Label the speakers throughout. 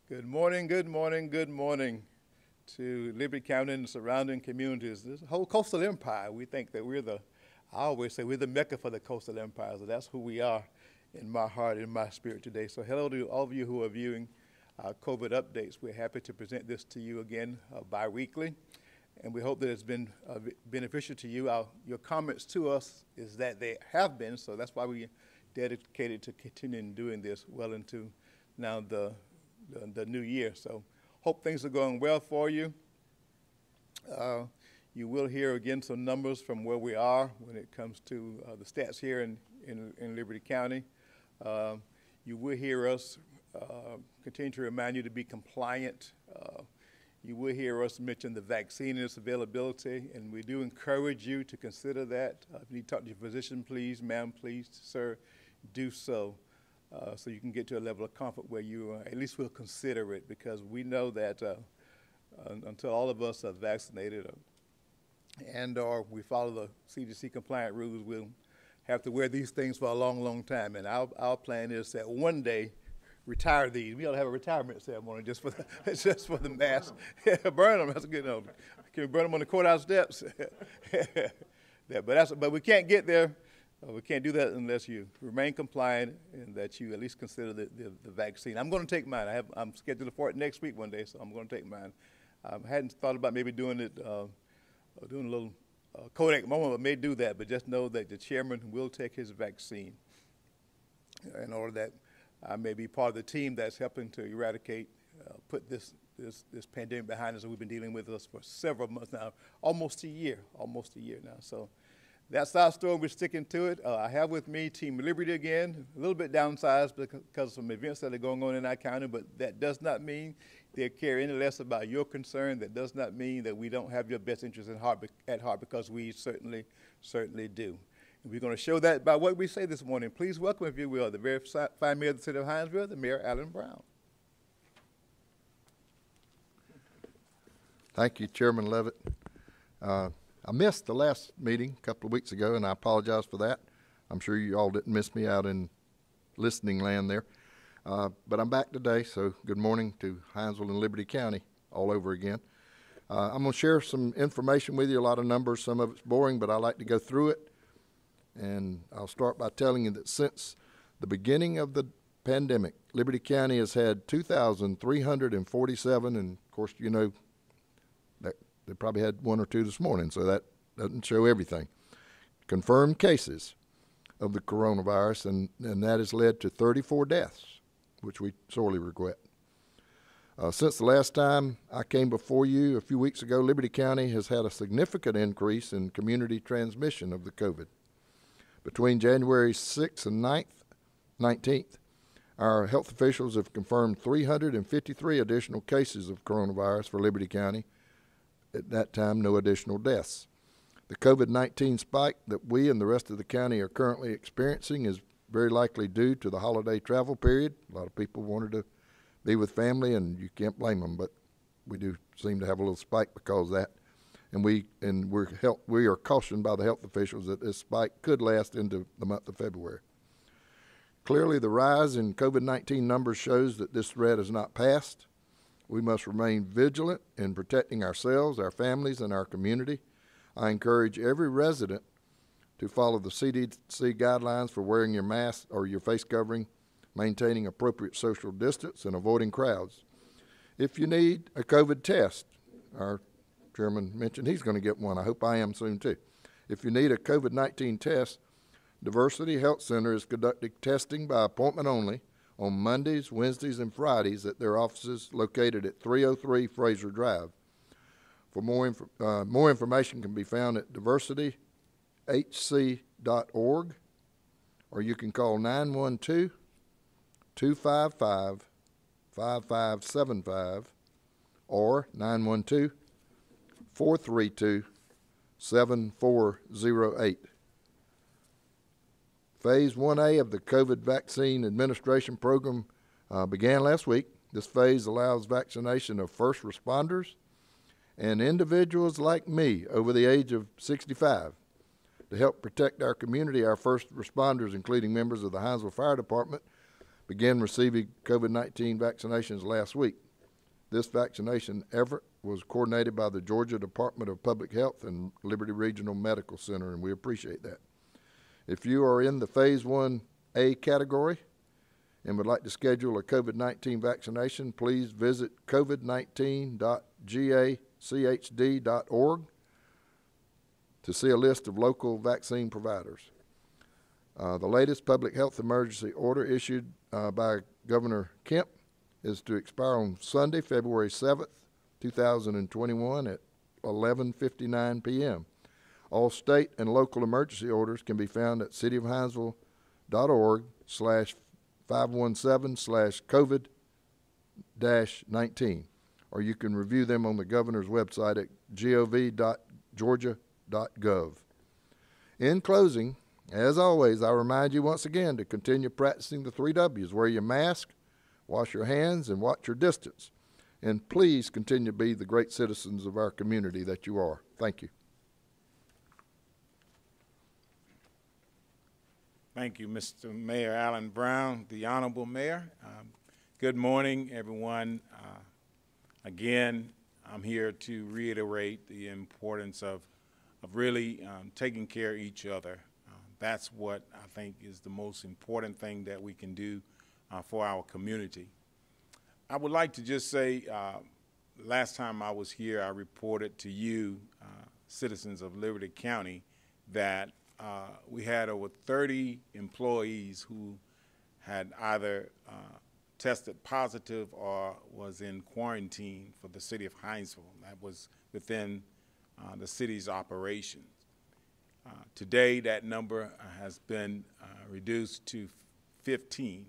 Speaker 1: Good morning, good morning, good morning to Liberty County and the surrounding communities. This whole coastal empire, we think that I always say we're the mecca for the coastal empire, so that's who we are in my heart, in my spirit today. So hello to all of you who are viewing our COVID updates. We're happy to present this to you again bi-weekly, and we hope that it's been beneficial to you. Your comments to us is that they have been, so that's why we dedicated to continuing doing this well into now the new year. So hope things are going well for you. You will hear again some numbers from where we are when it comes to the stats here in Liberty County. You will hear us continue to remind you to be compliant. You will hear us mention the vaccine and its availability, and we do encourage you to consider that. If you need to talk to your physician, please, ma'am, please, sir, do so. So you can get to a level of comfort where you at least will consider it, because we know that until all of us are vaccinated or we follow the CDC compliant rules, we'll have to wear these things for a long, long time. And our plan is that one day retire these. We ought to have a retirement ceremony just for the mask. Burn them. That's a good one. Can we burn them on the courthouse steps? But we can't get there. We can't do that unless you remain compliant and that you at least consider the vaccine. I'm going to take mine. I'm scheduled for it next week one day, so I'm going to take mine. I hadn't thought about maybe doing a little Kodak moment, but may do that. But just know that the chairman will take his vaccine in order that I may be part of the team that's helping to eradicate, put this pandemic behind us that we've been dealing with us for several months now, almost a year now. So that's our story. We're sticking to it. I have with me Team Liberty again, a little bit downsized because of some events that are going on in our county, but that does not mean they care any less about your concern. That does not mean that we don't have your best interests at heart, because we certainly do. And we're going to show that by what we say this morning. Please welcome, if you will, the very fine mayor of the city of Hinesville, the Mayor Allen Brown.
Speaker 2: Thank you, Chairman Levitt. I missed the last meeting a couple of weeks ago, and I apologize for that. I'm sure you all didn't miss me out in listening land there. But I'm back today, so good morning to Hinesville and Liberty County all over again. I'm going to share some information with you, a lot of numbers. Some of it's boring, but I like to go through it. And I'll start by telling you that since the beginning of the pandemic, Liberty County has had 2,347, and of course, you know, they probably had one or two this morning, so that doesn't show everything. Confirmed cases of the coronavirus, and that has led to 34 deaths, which we sorely regret. Since the last time I came before you a few weeks ago, Liberty County has had a significant increase in community transmission of the COVID. Between January 6th and 19th, our health officials have confirmed 353 additional cases of coronavirus for Liberty County. At that time, no additional deaths. The COVID-19 spike that we and the rest of the county are currently experiencing is very likely due to the holiday travel period. A lot of people wanted to be with family, and you can't blame them, but we do seem to have a little spike because of that. And we are cautioned by the health officials that this spike could last into the month of February. Clearly, the rise in COVID-19 numbers shows that this threat has not passed. We must remain vigilant in protecting ourselves, our families, and our community. I encourage every resident to follow the CDC guidelines for wearing your mask or your face covering, maintaining appropriate social distance, and avoiding crowds. If you need a COVID test, our chairman mentioned he's going to get one. I hope I am soon too. If you need a COVID-19 test, Diversity Health Center is conducting testing by appointment only on Mondays, Wednesdays, and Fridays at their offices located at 303 Fraser Drive. For more information can be found at diversityhc.org, or you can call 912-255-5575 or 912-432-7408. Phase 1A of the COVID vaccine administration program began last week. This phase allows vaccination of first responders and individuals like me over the age of 65 to help protect our community. Our first responders, including members of the Hinesville Fire Department, began receiving COVID-19 vaccinations last week. This vaccination effort was coordinated by the Georgia Department of Public Health and Liberty Regional Medical Center, and we appreciate that. If you are in the Phase 1A category and would like to schedule a COVID-19 vaccination, please visit covid19.gachd.org to see a list of local vaccine providers. The latest public health emergency order issued by Governor Kemp is to expire on Sunday, February 7th, 2021 at 11:59 p.m. All state and local emergency orders can be found at cityofhinesville.org/517/COVID-19, or you can review them on the governor's website at gov.georgia.gov. In closing, as always, I remind you once again to continue practicing the 3 W's. Wear your mask, wash your hands, and watch your distance. And please continue to be the great citizens of our community that you are. Thank you.
Speaker 3: Thank you, Mr. Mayor Allen Brown, the Honorable Mayor. Good morning, everyone. Again, I'm here to reiterate the importance of really taking care of each other. That's what I think is the most important thing that we can do for our community. I would like to just say, last time I was here, I reported to you, citizens of Liberty County, that we had over 30 employees who had either tested positive or was in quarantine for the city of Hinesville. That was within the city's operations. Today, that number has been reduced to 15,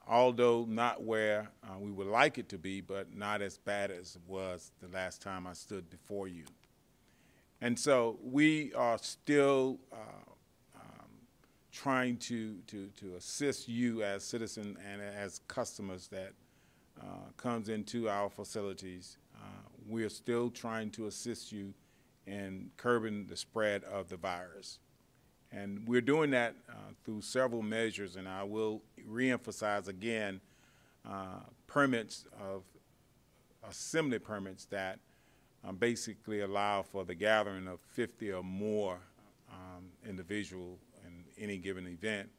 Speaker 3: although not where we would like it to be, but not as bad as it was the last time I stood before you. And so we are still trying to assist you as citizens and as customers that comes into our facilities. We are still trying to assist you in curbing the spread of the virus. And we're doing that through several measures, and I will reemphasize again permits of assembly permits that basically allow for the gathering of 50 or more individuals in any given event.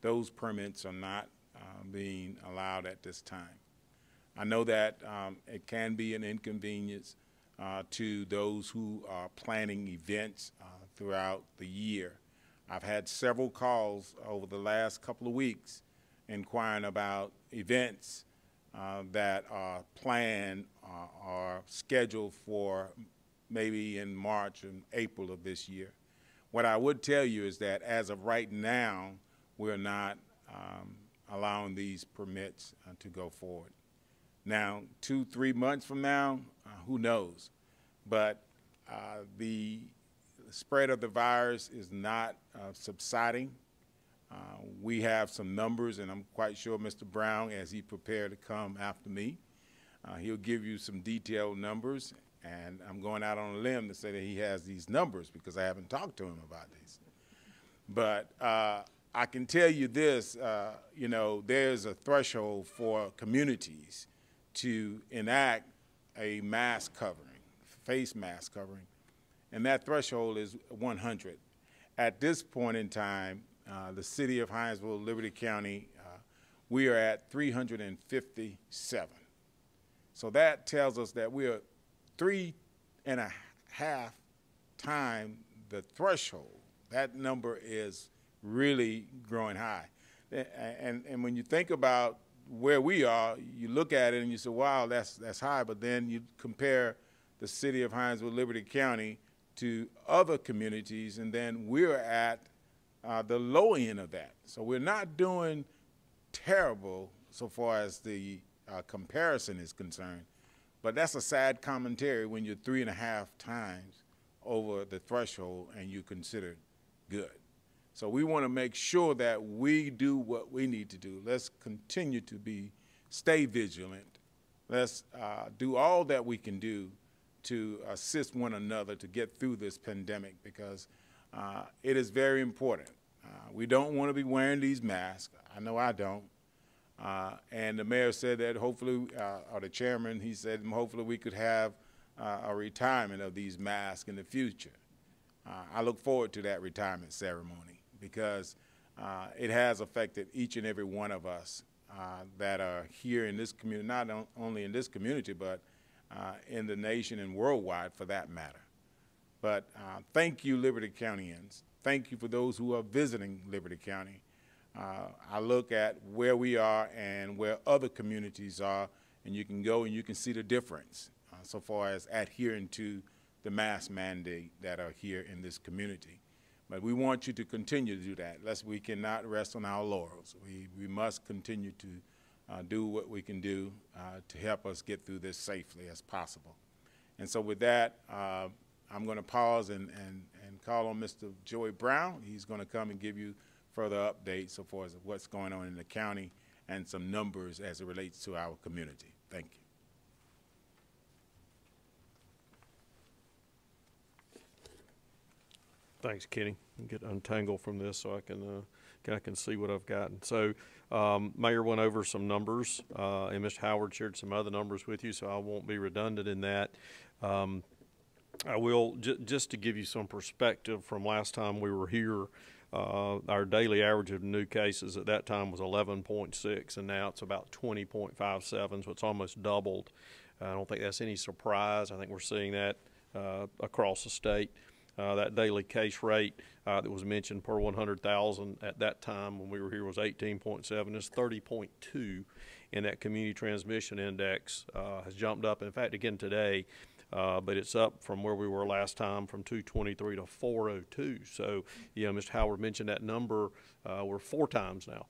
Speaker 3: Those permits are not being allowed at this time. I know that it can be an inconvenience to those who are planning events throughout the year. I've had several calls over the last couple of weeks inquiring about events that are planned or scheduled for maybe in March and April of this year. What I would tell you is that as of right now, we're not allowing these permits to go forward. Now, 2-3 months from now, who knows? But the spread of the virus is not subsiding. We have some numbers, and I'm quite sure Mr. Brown, as he prepared to come after me, he'll give you some detailed numbers, and I'm going out on a limb to say that he has these numbers because I haven't talked to him about these. But I can tell you this, you know, there's a threshold for communities to enact a mask covering, face mask covering, and that threshold is 100. At this point in time, the city of Hinesville, Liberty County, we are at 357. So that tells us that we are 3.5 times the threshold. That number is really growing high. And when you think about where we are, you look at it and you say, wow, that's high, but then you compare the city of Hinesville, Liberty County to other communities, and then we're at the low end of that. So we're not doing terrible so far as the comparison is concerned, but that's a sad commentary when you're 3.5 times over the threshold and you consider good. So we want to make sure that we do what we need to do. Let's continue to stay vigilant. Let's do all that we can do to assist one another to get through this pandemic, because it is very important. We don't want to be wearing these masks. I know I don't. And the mayor said that hopefully, or the chairman, he said hopefully we could have a retirement of these masks in the future. I look forward to that retirement ceremony because it has affected each and every one of us that are here in this community, not only in this community, but in the nation and worldwide for that matter. But thank you, Liberty Countyans. Thank you for those who are visiting Liberty County. I look at where we are and where other communities are, and you can go and you can see the difference so far as adhering to the mask mandate that are here in this community. But we want you to continue to do that. We cannot rest on our laurels. We must continue to do what we can do to help us get through this safely as possible. And so with that, I'm going to pause and call on Mr. Joey Brown. He's going to come and give you further updates so far as what's going on in the county and some numbers as it relates to our community. Thank you.
Speaker 4: Thanks, Kenny. Get untangled from this so I can see what I've gotten. So, Mayor went over some numbers, and Mr. Howard shared some other numbers with you, so I won't be redundant in that. I will just to give you some perspective from last time we were here. Our daily average of new cases at that time was 11.6, and now it's about 20.57, so it's almost doubled. I don't think that's any surprise. I think we're seeing that across the state. That daily case rate that was mentioned per 100,000 at that time when we were here was 18.7. It's 30.2, and that community transmission index has jumped up. In fact, again today, but it's up from where we were last time from 223 to 402. So, Mr. Howard mentioned that number. We're 4 times now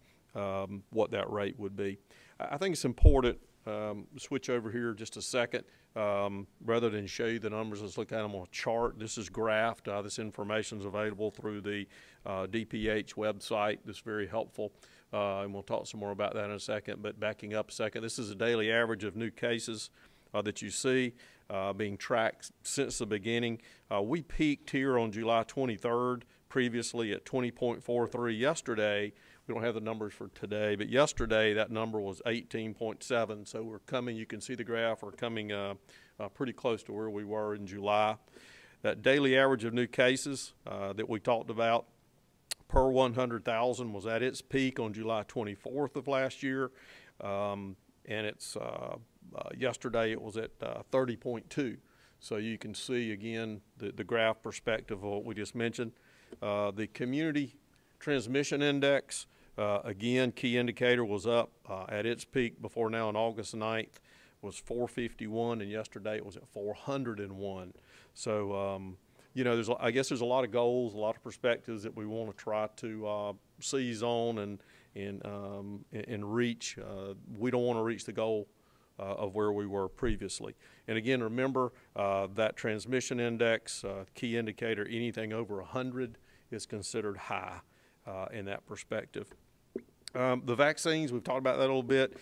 Speaker 4: what that rate would be. I think it's important. Switch over here just a second. Rather than show you the numbers, let's look at them on a chart. This is graphed. This information is available through the DPH website. This is very helpful, and we'll talk some more about that in a second. But backing up a second, this is a daily average of new cases that you see being tracked since the beginning. We peaked here on July 23rd, previously at 20.43. Yesterday, we don't have the numbers for today, but yesterday that number was 18.7. So we're coming, you can see the graph, we're coming pretty close to where we were in July. That daily average of new cases that we talked about per 100,000 was at its peak on July 24th of last year. And it's yesterday it was at 30.2. So you can see again the graph perspective of what we just mentioned. The community transmission index, again, key indicator was up at its peak before now on August 9th was 451, and yesterday it was at 401. So, I guess there's a lot of goals, a lot of perspectives that we want to try to seize on and reach. We don't want to reach the goal of where we were previously. And again, remember that transmission index, key indicator, anything over 100 is considered high in that perspective. The vaccines, we've talked about that a little bit.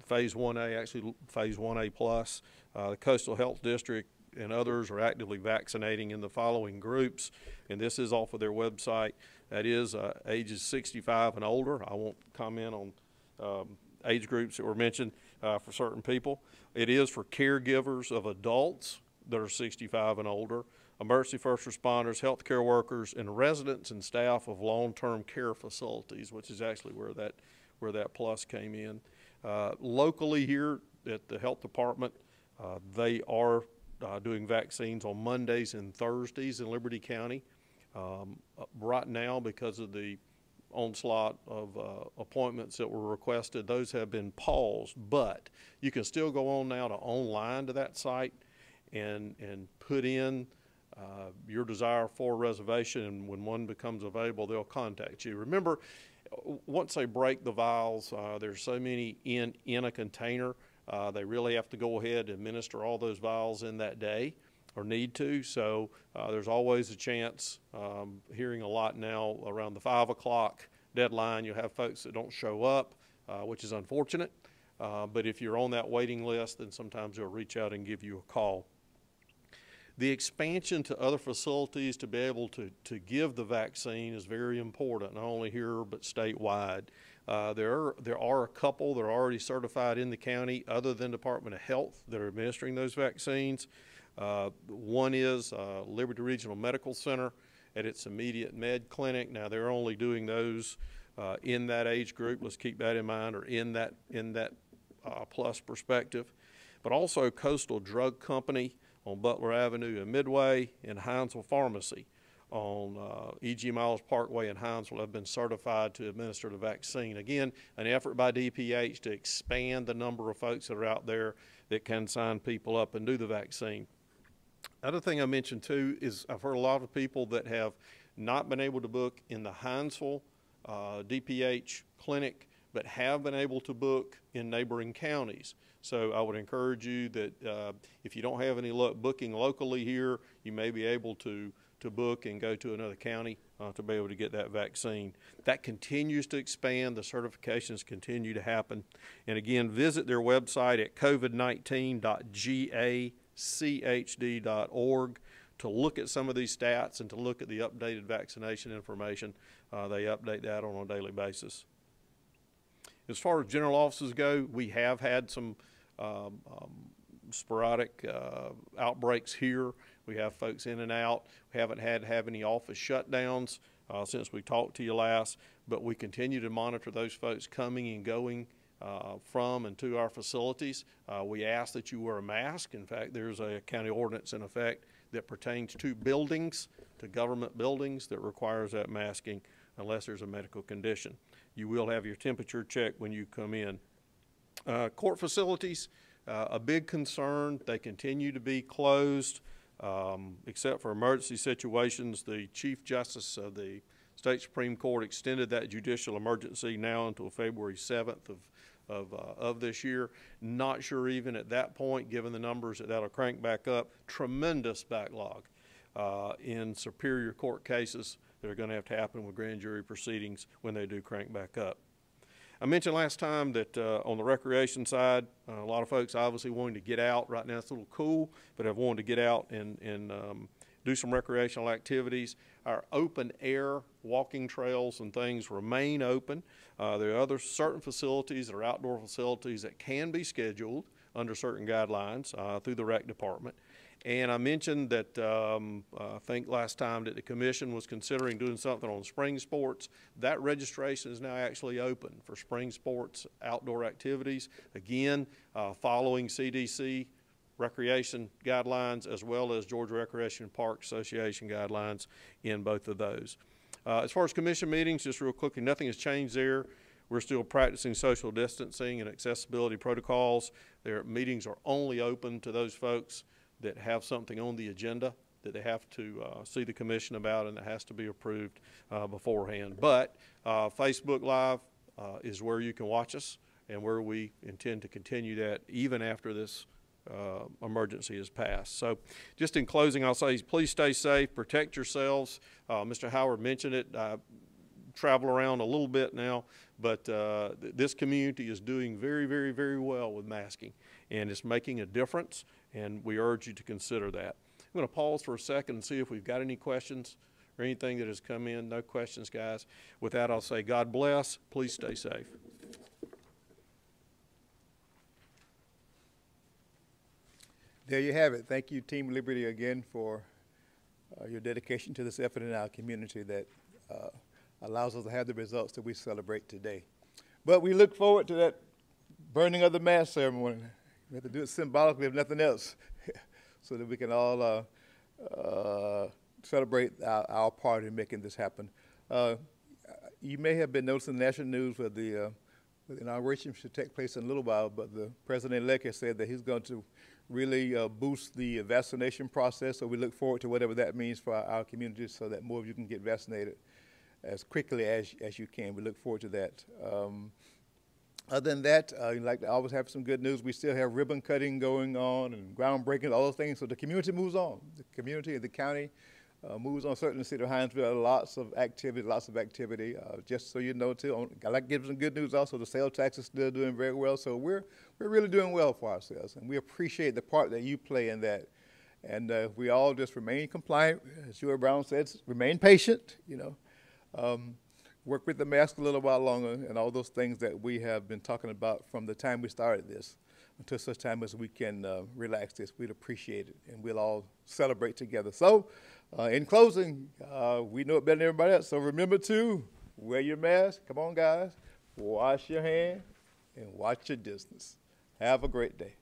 Speaker 4: Phase 1A, actually Phase 1A plus. The Coastal Health District and others are actively vaccinating in the following groups, and this is off of their website. That is ages 65 and older. I won't comment on age groups that were mentioned for certain people. It is for caregivers of adults that are 65 and older, emergency first responders, healthcare workers, and residents and staff of long-term care facilities, which is actually where that plus came in. Locally here at the health department, they are doing vaccines on Mondays and Thursdays in Liberty County. Right now, because of the onslaught of appointments that were requested, those have been paused, but you can still go on now to online to that site and put in your desire for a reservation, and when one becomes available, they'll contact you. Remember, once they break the vials, there's so many in a container, they really have to go ahead and administer all those vials in that day, or need to. So there's always a chance, hearing a lot now around the 5 o'clock deadline, you'll have folks that don't show up, which is unfortunate. But if you're on that waiting list, then sometimes they'll reach out and give you a call. The expansion to other facilities to be able to give the vaccine is very important, not only here but statewide. There are a couple that are already certified in the county other than Department of Health that are administering those vaccines. One is Liberty Regional Medical Center at its immediate med clinic. Now they're only doing those in that age group. Let's keep that in mind, or in that plus perspective. But also Coastal Drug Company on Butler Avenue and Midway, and Hinesville Pharmacy on E.G. Miles Parkway in Hinesville have been certified to administer the vaccine. Again, an effort by DPH to expand the number of folks that are out there that can sign people up and do the vaccine. Other thing I mentioned too is I've heard a lot of people that have not been able to book in the Hinesville DPH clinic, but have been able to book in neighboring counties. So I would encourage you that if you don't have any luck booking locally here, you may be able to book and go to another county to be able to get that vaccine. That continues to expand. The certifications continue to happen. And again, visit their website at covid19.gachd.org to look at some of these stats and to look at the updated vaccination information. They update that on a daily basis. As far as general offices go, we have had some sporadic outbreaks here. We have folks in and out. We haven't had to have any office shutdowns since we talked to you last, but we continue to monitor those folks coming and going from and to our facilities. We ask that you wear a mask. In fact, there's a county ordinance in effect that pertains to buildings, to government buildings, that requires that masking unless there's a medical condition. You will have your temperature checked when you come in. Court facilities, a big concern. They continue to be closed except for emergency situations. The Chief Justice of the State Supreme Court extended that judicial emergency now until February 7th of this year. Not sure even at that point, given the numbers, that'll crank back up. Tremendous backlog in superior court cases that are going to have to happen with grand jury proceedings when they do crank back up. I mentioned last time that on the recreation side, a lot of folks obviously wanting to get out. Right now it's a little cool, but have wanted to get out and do some recreational activities. Our open air walking trails and things remain open. There are other certain facilities that are outdoor facilities that can be scheduled under certain guidelines through the rec department. And I mentioned that I think last time that the commission was considering doing something on spring sports. That registration is now actually open for spring sports outdoor activities. Again, following CDC recreation guidelines as well as Georgia Recreation Park Association guidelines in both of those. As far as commission meetings, just real quickly, nothing has changed there. We're still practicing social distancing and accessibility protocols. Their meetings are only open to those folks that have something on the agenda that they have to see the commission about, and it has to be approved beforehand. But Facebook Live is where you can watch us and where we intend to continue that even after this emergency is passed. So just in closing, I'll say please stay safe, protect yourselves. Mr. Howard mentioned it. I travel around a little bit now, but this community is doing very, very, very well with masking, and it's making a difference, and we urge you to consider that. I'm going to pause for a second and see if we've got any questions or anything that has come in. No questions, guys. With that, I'll say God bless. Please stay safe.
Speaker 1: There you have it. Thank you, Team Liberty, again for your dedication to this effort in our community that allows us to have the results that we celebrate today. But we look forward to that burning of the mask ceremony. We have to do it symbolically, if nothing else, so that we can all celebrate our part in making this happen. You may have been noticing the national news where the inauguration should take place in a little while, but the president-elect has said that he's going to really boost the vaccination process, so we look forward to whatever that means for our communities so that more of you can get vaccinated as quickly as you can. We look forward to that. Other than that, like I always have some good news. We still have ribbon cutting going on and groundbreaking, all those things. So the community moves on. The community and the county moves on. Certainly the city of Hinesville, lots of activity. Just so you know, too, I like to give some good news also. The sales tax is still doing very well. So we're really doing well for ourselves. And we appreciate the part that you play in that And we all just remain compliant. As Stuart Brown says, remain patient, work with the mask a little while longer, and all those things that we have been talking about from the time we started this until such time as we can relax this. We'd appreciate it, and we'll all celebrate together. So, in closing, we know it better than everybody else, so remember to wear your mask. Come on, guys. Wash your hands and watch your distance. Have a great day.